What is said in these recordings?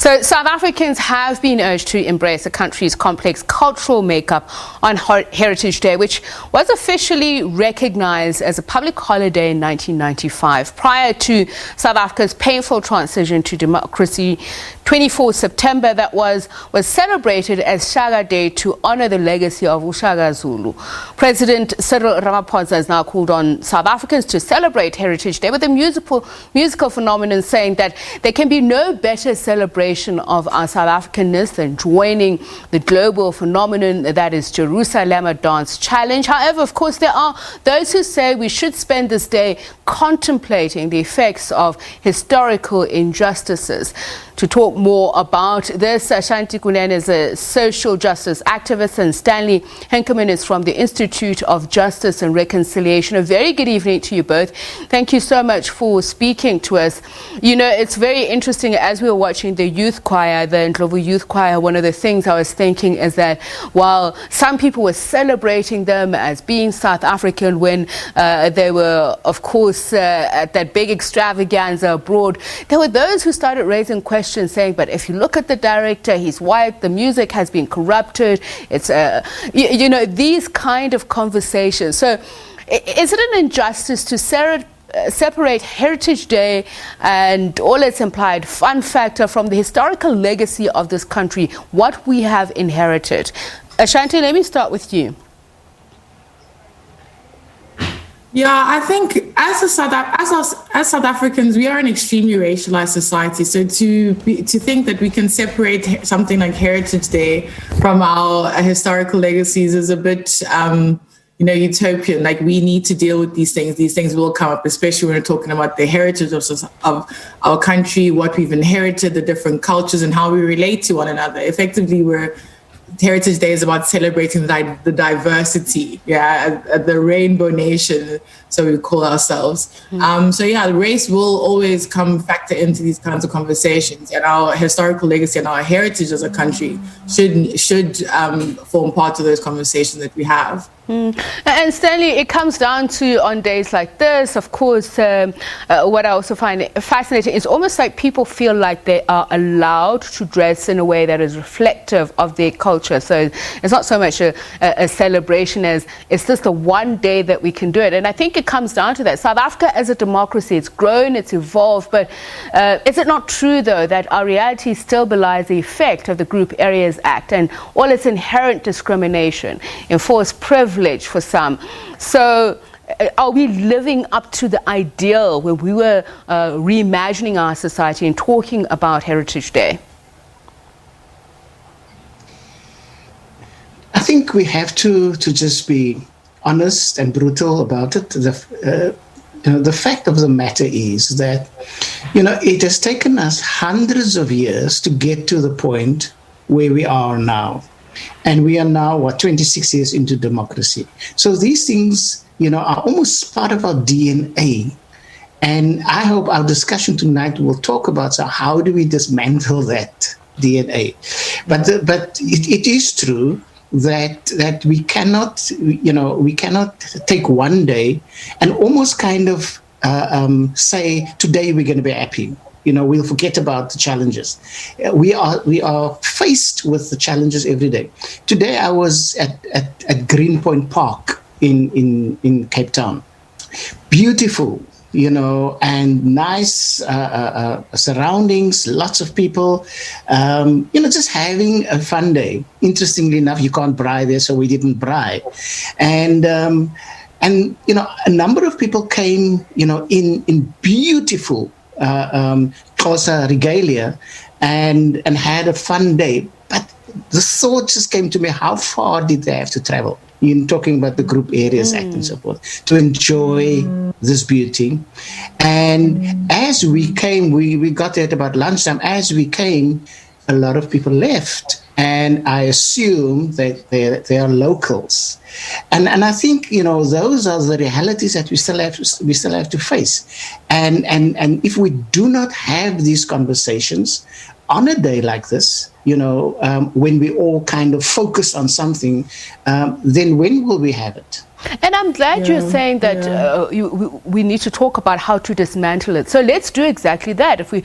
So South Africans have been urged to embrace the country's complex cultural makeup on Heritage Day, which was officially recognized as a public holiday in 1995. Prior to South Africa's painful transition to democracy, 24 September, that was celebrated as Shaka Day to honor the legacy of uShaka Zulu. President Cyril Ramaphosa has now called on South Africans to celebrate Heritage Day with a musical phenomenon, saying that there can be no better celebration of our South African-ness than joining the global phenomenon that is Jerusalema Dance Challenge. However, of course, there are those who say we should spend this day contemplating the effects of historical injustices. To talk more about this, Ashanti Kunene is a social justice activist, and Stanley Henkeman is from the Institute of Justice and Reconciliation. A very good evening to you both. Thank you so much for speaking to us. You know, it's very interesting, as we were watching the youth choir, the Ndlovu youth choir, one of the things I was thinking is that while some people were celebrating them as being South African when they were, of course, at that big extravaganza abroad, there were those who started raising questions, saying, but if you look at the director, he's white, the music has been corrupted. It's you know, these kind of conversations. So is it an injustice to separate Heritage Day and all its implied fun factor from the historical legacy of this country, what we have inherited? Ashanti, let me start with you. Yeah, I think as South Africans, we are an extremely racialized society. So to think that we can separate something like Heritage Day from our historical legacies is a bit, utopian. Like, we need to deal with these things. These things will come up, especially when we're talking about the heritage of our country, what we've inherited, the different cultures, and how we relate to one another. Effectively, Heritage Day is about celebrating the diversity, the rainbow nation, so we call ourselves. The race will always factor into these kinds of conversations, and our historical legacy and our heritage as a country should form part of those conversations that we have. And Stanley, it comes down to, on days like this, of course, what I also find fascinating is almost like people feel like they are allowed to dress in a way that is reflective of their culture. So it's not so much a celebration as it's just the one day that we can do it. And I think it comes down to that. South Africa as a democracy, it's grown, it's evolved, but is it not true, though, that our reality still belies the effect of the Group Areas Act and all its inherent discrimination, enforced privilege for some? So are we living up to the ideal when we were reimagining our society and talking about Heritage Day? I think we have to just be honest and brutal about it. The fact of the matter is that, it has taken us hundreds of years to get to the point where we are now. And we are now, 26 years into democracy. So these things, are almost part of our DNA. And I hope our discussion tonight will talk about how do we dismantle that DNA. But it is true that we cannot, we cannot take one day and almost kind of say, today we're going to be happy. We'll forget about the challenges. We are faced with the challenges every day. Today I was at Greenpoint Park in Cape Town. Beautiful, and nice surroundings, lots of people, just having a fun day. Interestingly enough, you can't braai there, so we didn't braai. And a number of people came, in beautiful Xhosa regalia and had a fun day. But the thought just came to me, how far did they have to travel? In talking about the Group Areas Act and so forth, to enjoy this beauty. And as we came, we got there at about lunchtime. As we came, a lot of people left. And I assume that they are locals. And I think, those are the realities that we still have to face. And if we do not have these conversations on a day like this, when we all kind of focus on something, then when will we have it? And I'm glad you're saying that we need to talk about how to dismantle it. So let's do exactly that. If we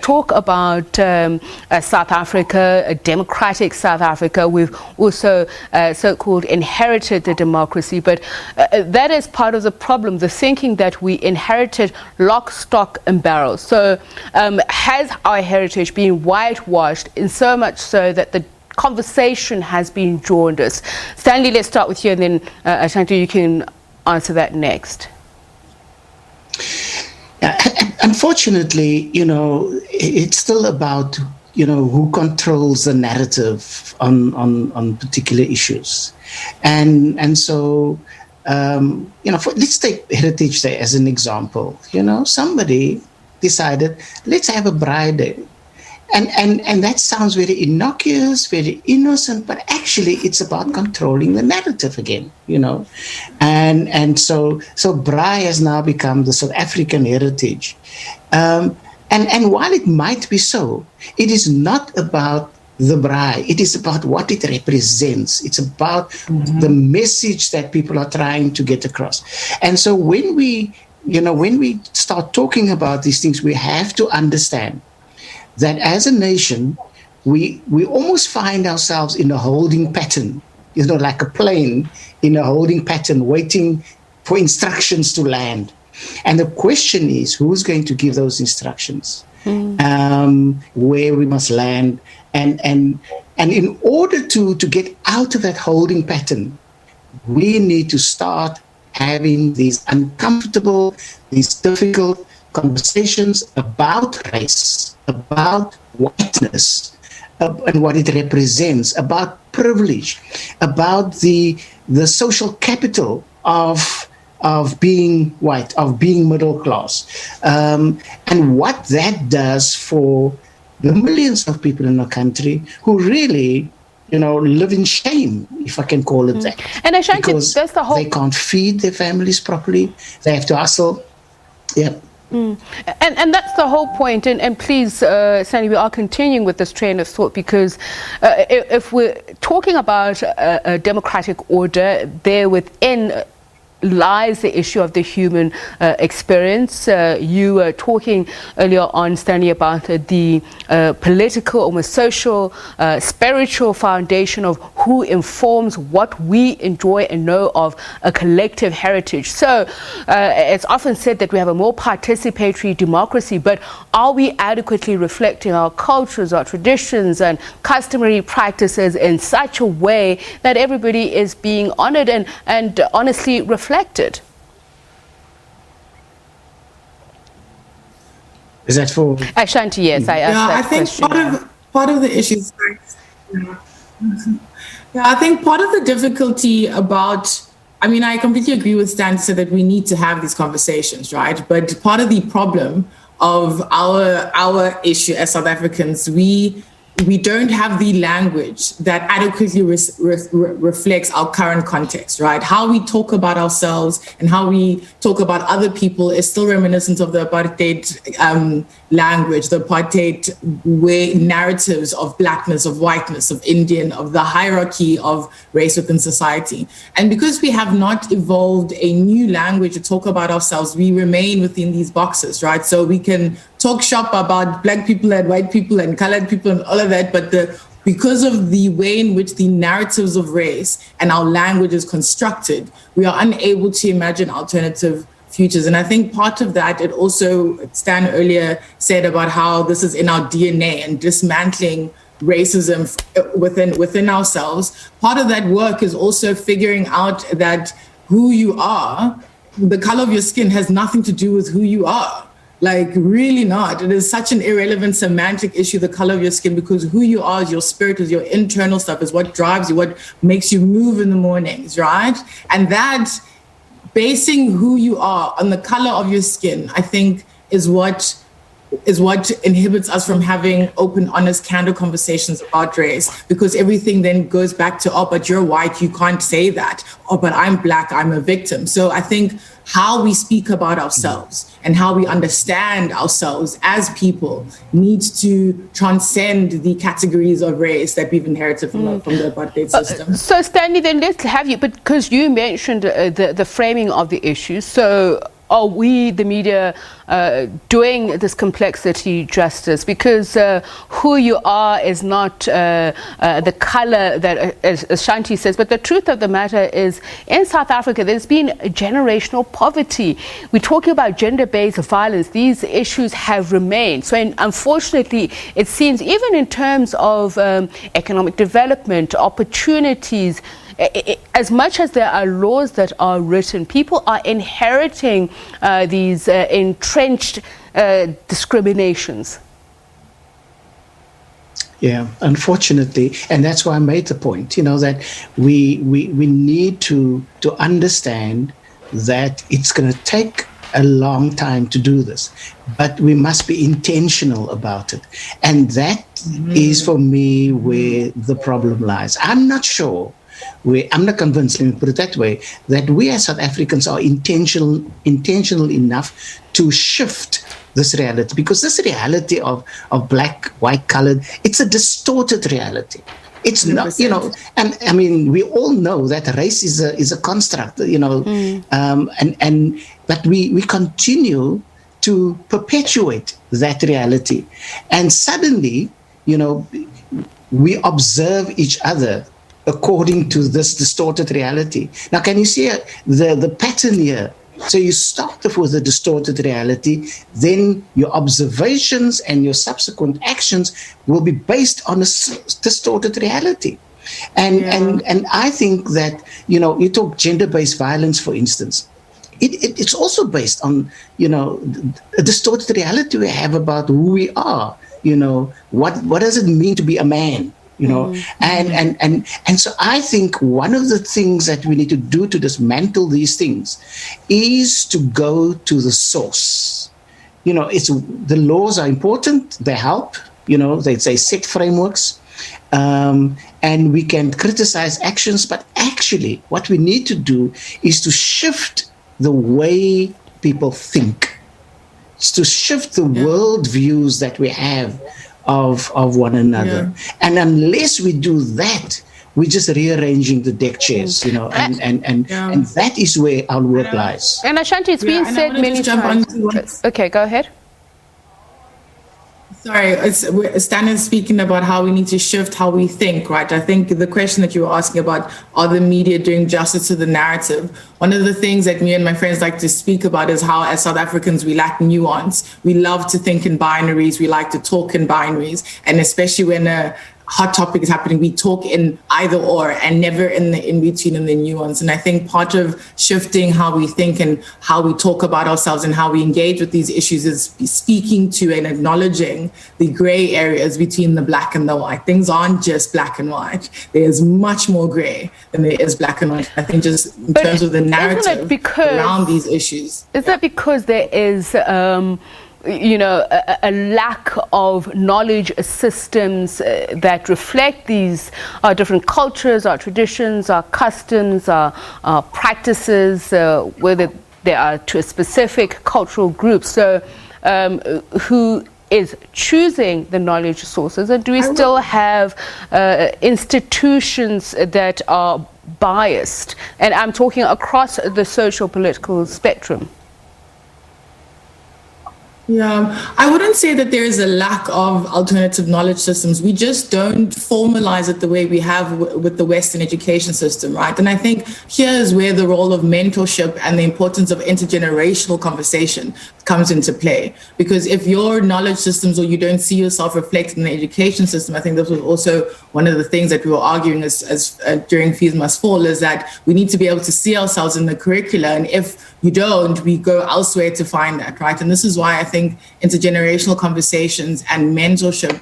talk about South Africa, a democratic South Africa, we've also so-called inherited the democracy. But that is part of the problem, the thinking that we inherited lock, stock and barrel. So has our heritage been whitewashed in so much so that the conversation has been jaundiced? Stanley, let's start with you, and then Ashanti, you can answer that next. Unfortunately, it's still about, who controls the narrative on particular issues. And so, let's take Heritage Day as an example. Somebody decided, let's have a Braai Day. And that sounds very innocuous, very innocent, but actually it's about controlling the narrative again, And so Braai has now become the South African heritage. And while it might be so, it is not about the Braai. It is about what it represents. It's about the message that people are trying to get across. And so when we start talking about these things, we have to understand that as a nation, we almost find ourselves in a holding pattern, like a plane in a holding pattern, waiting for instructions to land. And the question is, who's going to give those instructions? Where we must land? And in order to get out of that holding pattern, we need to start having these uncomfortable, these difficult conversations about race, about whiteness, and what it represents, about privilege, about the social capital of being white, of being middle class, and what that does for the millions of people in our country who really, live in shame, if I can call it that. And Ashanti, because that's the whole... they can't feed their families properly. They have to hustle. Yeah. And that's the whole point. And please, Stanley, we are continuing with this train of thought, because if we're talking about a democratic order, there within lies the issue of the human experience. You were talking earlier on, Stanley, about the political, almost social, spiritual foundation of who informs what we enjoy and know of a collective heritage. So it's often said that we have a more participatory democracy, but are we adequately reflecting our cultures, our traditions and customary practices in such a way that everybody is being honored and honestly reflected? Is that for Ashanti? Yes, I asked that question. I think part of the issues. I think part of the difficulty about, I completely agree with Stan to say that we need to have these conversations, right? But part of the problem of our issue as South Africans, we don't have the language that adequately reflects our current context, right? How we talk about ourselves and how we talk about other people is still reminiscent of the apartheid language, the apartheid narratives of blackness, of whiteness, of Indian, of the hierarchy of race within society. And because we have not evolved a new language to talk about ourselves, we remain within these boxes, right? So we can talk shop about black people and white people and colored people and all of that, but because of the way in which the narratives of race and our language is constructed, we are unable to imagine alternative futures. And I think part of that, it also, Stan earlier said about how this is in our DNA and dismantling racism within ourselves. Part of that work is also figuring out that who you are, the color of your skin has nothing to do with who you are. Like, really not. It is such an irrelevant semantic issue, the color of your skin, because who you are is your spirit, is your internal stuff, is what drives you, what makes you move in the mornings, right? And that basing who you are on the color of your skin, I think, is what is what inhibits us from having open, honest, candid conversations about race, because everything then goes back to, oh, but you're white, you can't say that. Oh, but I'm black, I'm a victim. So I think how we speak about ourselves and how we understand ourselves as people needs to transcend the categories of race that we've inherited from the apartheid system. So Stanley, then let's have you, because you mentioned the framing of the issue. So are we, the media, doing this complexity justice? Because who you are is not the color that Ashanti says, but the truth of the matter is, in South Africa, there's been generational poverty. We're talking about gender-based violence. These issues have remained. So unfortunately, it seems even in terms of economic development, opportunities, as much as there are laws that are written, people are inheriting these entrenched discriminations. Yeah, unfortunately, and that's why I made the point, that we need to understand that it's going to take a long time to do this, but we must be intentional about it. And that is, for me, where the problem lies. I'm not sure. I'm not convinced, let me put it that way, that we as South Africans are intentional enough to shift this reality, because this reality of black, white, colored, it's a distorted reality. It's 100%. Not, and I mean, we all know that race is a construct, but we continue to perpetuate that reality, and suddenly, we observe each other according to this distorted reality. Now, can you see the pattern here? So you start off with a distorted reality, then your observations and your subsequent actions will be based on a distorted reality. And I think that, you talk gender-based violence, for instance, it's also based on, a distorted reality we have about who we are. What does it mean to be a man? And so I think one of the things that we need to do to dismantle these things is to go to the source. The laws are important, they help, they set frameworks, and we can criticize actions, but actually what we need to do is to shift the way people think. It's to shift the world views that we have of one another. And unless we do that, we're just rearranging the deck chairs, and that is where our work lies. And Ashanti, it's been said many times. Okay, go ahead. Sorry, Stan is speaking about how we need to shift how we think, right? I think the question that you were asking about, are the media doing justice to the narrative? One of the things that me and my friends like to speak about is how, as South Africans, we lack nuance. We love to think in binaries. We like to talk in binaries. And especially when a hot topic is happening, we talk in either or and never in the in-between and the nuance. And I think part of shifting how we think and how we talk about ourselves and how we engage with these issues is speaking to and acknowledging the gray areas between the black and the white. Things aren't just black and white. There's much more gray than there is black and white. I think just in terms of the narrative around these issues. Is that because there is a lack of knowledge systems that reflect these different cultures, our traditions, our customs, our practices, whether they are to a specific cultural group? So who is choosing the knowledge sources, and do we still have institutions that are biased? And I'm talking across the social political spectrum. Yeah, I wouldn't say that there is a lack of alternative knowledge systems. We just don't formalize it the way we have with the Western education system, right? And I think here is where the role of mentorship and the importance of intergenerational conversation comes into play. Because if your knowledge systems, or you don't see yourself reflected in the education system, I think this was also one of the things that we were arguing as during Fees Must Fall, is that we need to be able to see ourselves in the curricula. And if you don't, we go elsewhere to find that, right? And this is why I think intergenerational conversations and mentorship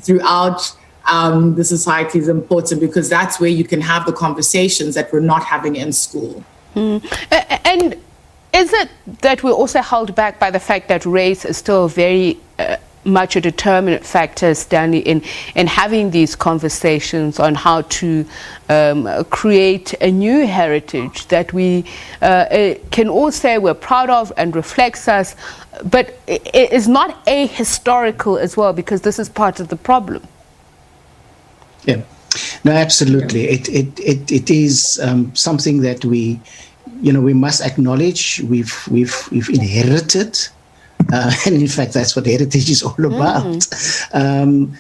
throughout the society is important, because that's where you can have the conversations that we're not having in school. And Is it that we're also held back by the fact that race is still very much a determinant factor, Stanley, in having these conversations on how to create a new heritage that we can all say we're proud of and reflects us, but it is not ahistorical as well, because this is part of the problem? Yeah, no, absolutely. It is something that we must acknowledge. We've inherited. And in fact, that's what heritage is all about. And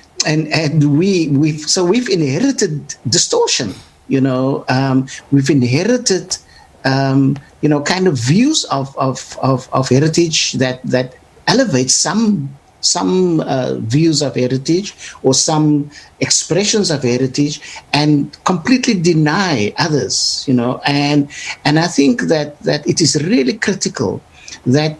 we've inherited distortion. We've inherited kind of views of heritage that elevate some views of heritage or some expressions of heritage and completely deny others. And I think that it is really critical that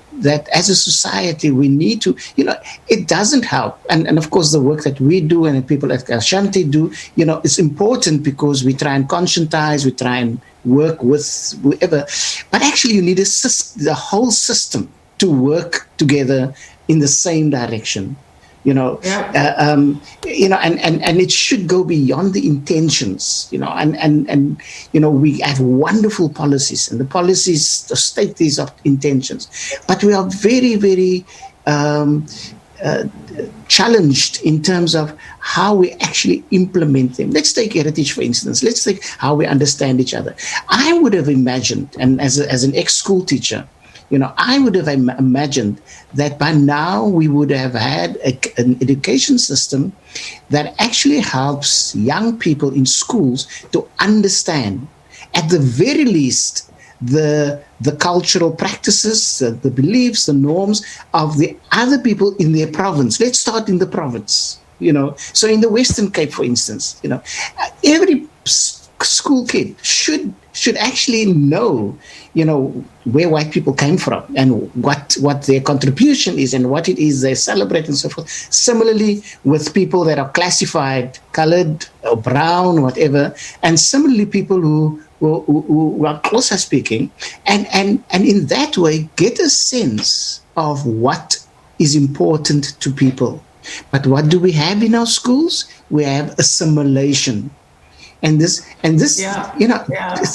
as a society we need to, it doesn't help. And of course the work that we do and people like Ashanti do, it's important because we try and conscientize, we try and work with whoever. But actually you need the whole system to work together in the same direction. And it should go beyond the intentions, and we have wonderful policies, and the policies state these intentions, but we are very, very challenged in terms of how we actually implement them. Let's take heritage, for instance. Let's take how we understand each other. I would have imagined, and as an ex-school teacher, I would have imagined that by now we would have had an education system that actually helps young people in schools to understand, at the very least, the cultural practices, the beliefs, the norms of the other people in their province. Let's start in the province, So in the Western Cape, for instance, every school kid should actually know, where white people came from and what their contribution is and what it is they celebrate and so forth. Similarly, with people that are classified colored or brown, whatever, and similarly people who are Xhosa speaking, and in that way get a sense of what is important to people. But what do we have in our schools? We have assimilation. And this,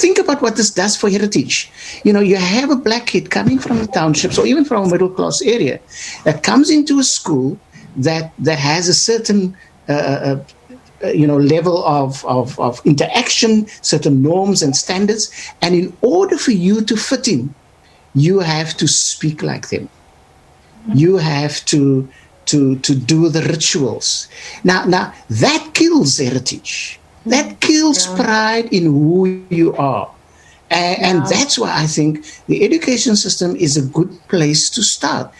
think about what this does for heritage. You have a black kid coming from the townships or even from a middle class area that comes into a school that has a certain, level of interaction, certain norms and standards. And in order for you to fit in, you have to speak like them. You have to do the rituals. Now that kills heritage. That kills pride in who you are. And that's why I think the education system is a good place to start.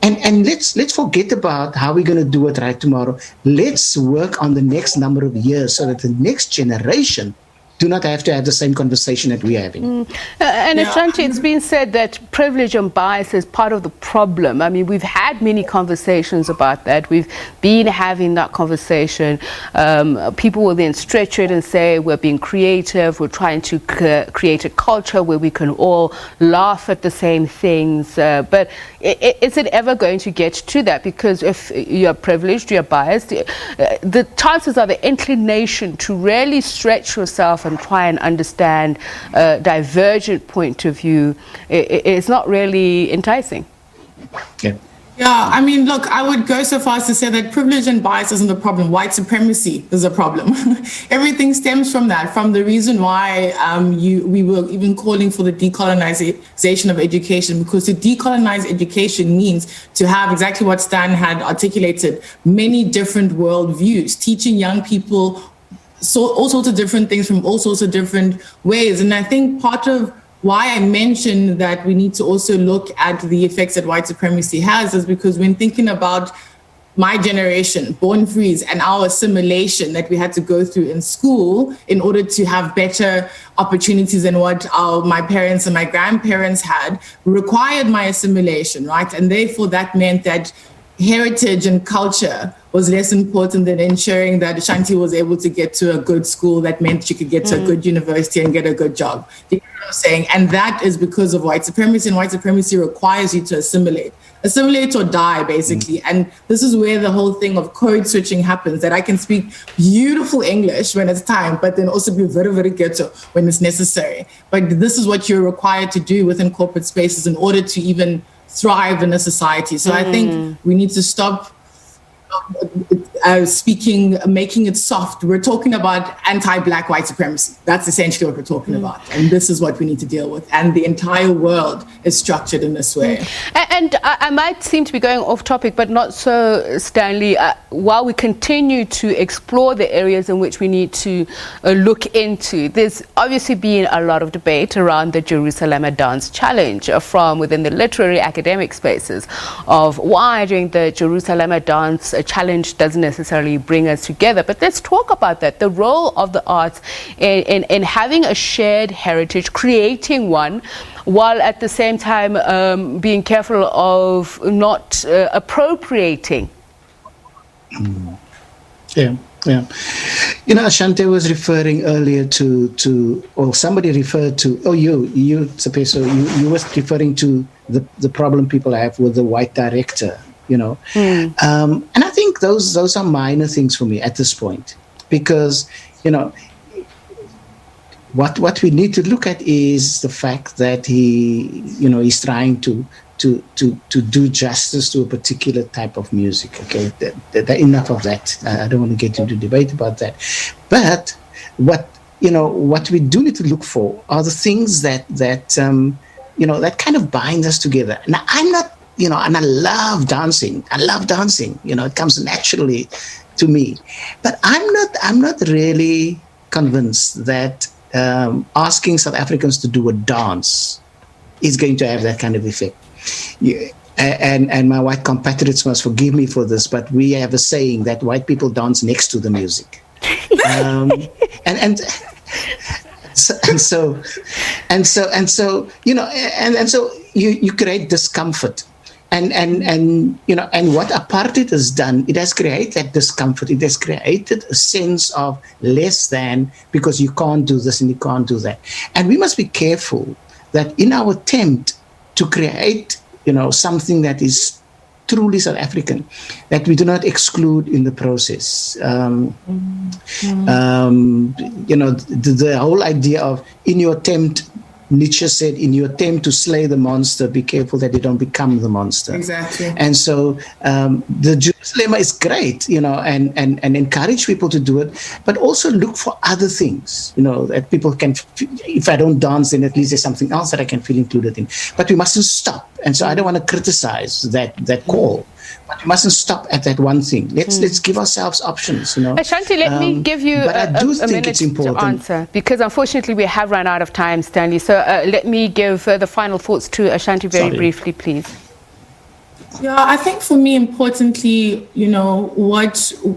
And let's forget about how we're going to do it right tomorrow. Let's work on the next number of years so that the next generation do not have to have the same conversation that we're having. And Ashanti, it's been said that privilege and bias is part of the problem. I mean, we've had many conversations about that. We've been having that conversation. People will then stretch it and say we're being creative, we're trying to create a culture where we can all laugh at the same things. But is it ever going to get to that? Because if you're privileged, you're biased, the chances are the inclination to really stretch yourself and try and understand a divergent point of view is not really enticing. Yeah, I mean, look, I would go so far as to say that privilege and bias isn't the problem. White supremacy is a problem. Everything stems from that, from the reason why we were even calling for the decolonization of education, because to decolonize education means to have exactly what Stan had articulated, many different worldviews, teaching young people all sorts of different things from all sorts of different ways. And I think part of why I mentioned that we need to also look at the effects that white supremacy has is because when thinking about my generation, born frees, and our assimilation that we had to go through in school in order to have better opportunities than what my parents and my grandparents had, required my assimilation, right? And therefore that meant that heritage and culture was less important than ensuring that Ashanti was able to get to a good school that meant she could get to a good university and get a good job. You know what I'm saying? And that is because of white supremacy, and white supremacy requires you to assimilate or die, basically. And this is where the whole thing of code switching happens, that I can speak beautiful English when it's time, but then also be very, very ghetto when it's necessary. But this is what you're required to do within corporate spaces in order to even thrive in a society. So I think we need to stop making it soft. We're talking about anti-black white supremacy. That's essentially what we're talking about. And this is what we need to deal with. And the entire world is structured in this way. And I might seem to be going off topic, but not so, Stanley. While we continue to explore the areas in which we need to look into, there's obviously been a lot of debate around the Jerusalema dance challenge from within the literary academic spaces of why during the Jerusalema dance challenge doesn't necessarily bring us together. But let's talk about that, the role of the arts in having a shared heritage, creating one, while at the same time being careful of not appropriating. Yeah. You know, Ashanti was referring earlier to or somebody referred to, you was referring to the problem people have with the white director, you know. And I think those are minor things for me at this point, because, you know, what we need to look at is the fact that he's trying to do justice to a particular type of music. Okay, enough of that. I don't want to get into debate about that. But what we do need to look for are the things that kind of bind us together. Now, I'm not, and I love dancing. It comes naturally to me. But I'm not really convinced that asking South Africans to do a dance is going to have that kind of effect. Yeah. And my white compatriots must forgive me for this, but we have a saying that white people dance next to the music. So you create discomfort. And what apartheid has done, it has created that discomfort. It has created a sense of less than, because you can't do this and you can't do that. And we must be careful that in our attempt to create, something that is truly South African, that we do not exclude in the process. The whole idea of, in your attempt, Nietzsche said, in your attempt to slay the monster, be careful that you don't become the monster. Exactly. And so the Jerusalema is great, and encourage people to do it, but also look for other things, that people can, if I don't dance, then at least there's something else that I can feel included in. But we mustn't stop. And so I don't want to criticize that call. But we mustn't stop at that one thing. Let's give ourselves options, Ashanti, let me give you a minute to answer, because unfortunately we have run out of time, Stanley. So let me give the final thoughts to Ashanti very briefly, please. Yeah, I think for me, importantly,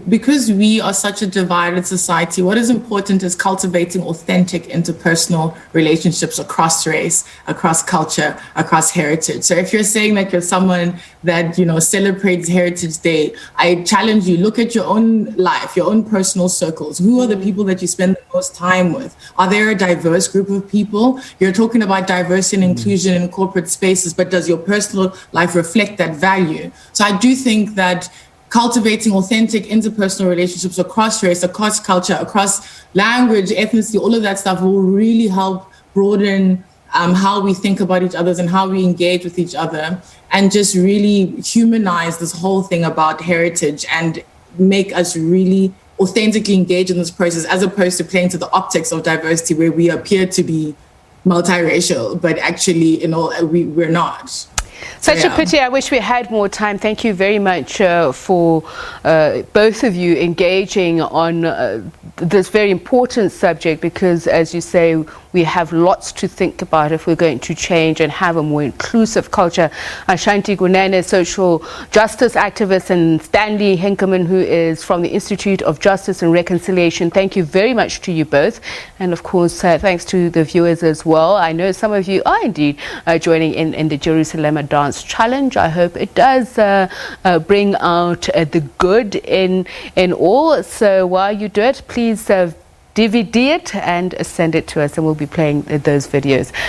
because we are such a divided society, what is important is cultivating authentic interpersonal relationships across race, across culture, across heritage. So if you're saying that you're someone that, celebrates Heritage Day, I challenge you, look at your own life, your own personal circles. Who are the people that you spend the most time with? Are there a diverse group of people? You're talking about diversity and inclusion in corporate spaces, but does your personal life reflect that value? So I do think that cultivating authentic interpersonal relationships across race, across culture, across language, ethnicity, all of that stuff will really help broaden how we think about each other and how we engage with each other, and just really humanize this whole thing about heritage and make us really authentically engage in this process, as opposed to playing to the optics of diversity where we appear to be multiracial, but actually, we're not. Such a pity. I wish we had more time. Thank you very much for both of you engaging on this very important subject, because, as you say, we have lots to think about if we're going to change and have a more inclusive culture. Ashanti Kunene, social justice activist, and Stanley Henkeman, who is from the Institute of Justice and Reconciliation. Thank you very much to you both. And of course, thanks to the viewers as well. I know some of you are indeed joining in the Jerusalema Dance Challenge. I hope it does bring out the good in all. So while you do it, please DVD it and send it to us, and we'll be playing those videos.